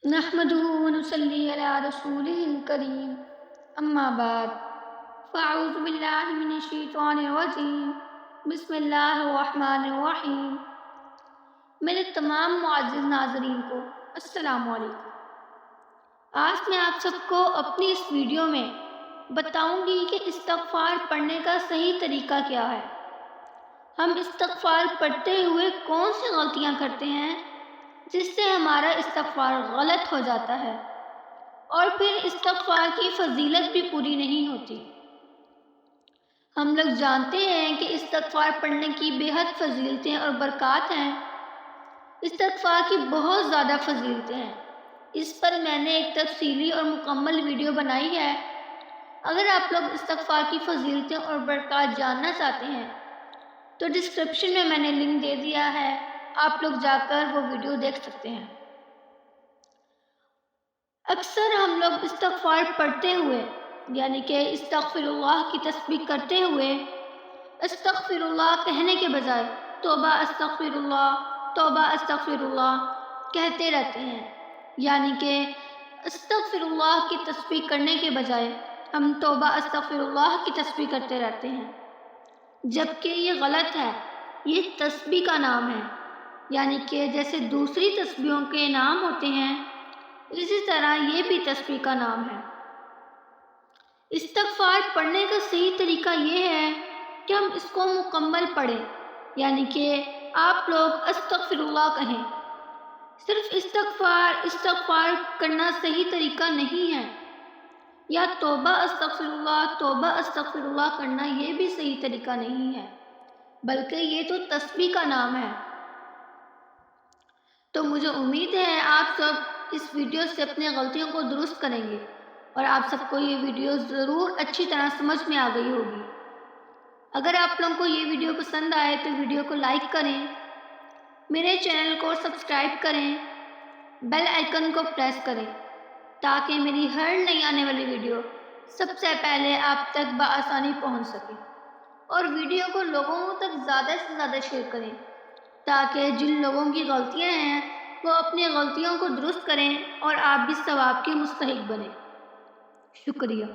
نحمده ونصلي على رسوله الكريم اما بعد فاعوذ باللہ من الشیطان الرجیم بسم اللہ الرحمن الرحیم۔ میرے تمام معزز ناظرین کو السلام علیکم۔ آج میں آپ سب کو اپنی اس ویڈیو میں بتاؤں گی کہ استغفار پڑھنے کا صحیح طریقہ کیا ہے۔ ہم استغفار پڑھتے ہوئے کون سی غلطیاں کرتے ہیں جس سے ہمارا استغفار غلط ہو جاتا ہے اور پھر استغفار کی فضیلت بھی پوری نہیں ہوتی۔ ہم لوگ جانتے ہیں کہ استغفار پڑھنے کی بے حد فضیلتیں اور برکات ہیں۔ استغفار کی بہت زیادہ فضیلتیں ہیں۔ اس پر میں نے ایک تفصیلی اور مکمل ویڈیو بنائی ہے۔ اگر آپ لوگ استغفار کی فضیلتیں اور برکات جاننا چاہتے ہیں تو ڈسکرپشن میں نے لنک دے دیا ہے، آپ لوگ جا کر وہ ویڈیو دیکھ سکتے ہیں۔ اکثر ہم لوگ استغفار پڑھتے ہوئے یعنی کہ استغفر اللہ کی تسبیح کرتے ہوئے استغفر اللہ کہنے کے بجائے توبہ استغفر اللہ توبہ استغفر اللہ کہتے رہتے ہیں، یعنی کہ استغفر اللہ کی تسبیح کرنے کے بجائے ہم توبہ استغفر اللہ کی تسبیح کرتے رہتے ہیں، جبکہ یہ غلط ہے۔ یہ تسبیح کا نام ہے، یعنی کہ جیسے دوسری تسبیحوں کے نام ہوتے ہیں اسی طرح یہ بھی تسبیح کا نام ہے۔ استغفار پڑھنے کا صحیح طریقہ یہ ہے کہ ہم اس کو مکمل پڑھیں، یعنی کہ آپ لوگ استغفر اللہ کہیں۔ صرف استغفار کرنا صحیح طریقہ نہیں ہے، یا توبہ استغفر اللہ کرنا یہ بھی صحیح طریقہ نہیں ہے، بلکہ یہ تو تسبیح کا نام ہے۔ تو مجھے امید ہے آپ سب اس ویڈیو سے اپنے غلطیوں کو درست کریں گے اور آپ سب کو یہ ویڈیو ضرور اچھی طرح سمجھ میں آ گئی ہوگی۔ اگر آپ لوگوں کو یہ ویڈیو پسند آئے تو ویڈیو کو لائک کریں، میرے چینل کو سبسکرائب کریں، بیل آئیکن کو پریس کریں تاکہ میری ہر نئی آنے والی ویڈیو سب سے پہلے آپ تک بآسانی پہنچ سکے، اور ویڈیو کو لوگوں تک زیادہ سے زیادہ شیئر کریں تاکہ جن لوگوں کی غلطیاں ہیں وہ اپنی غلطیوں کو درست کریں اور آپ بھی ثواب کے مستحق بنیں۔ شکریہ۔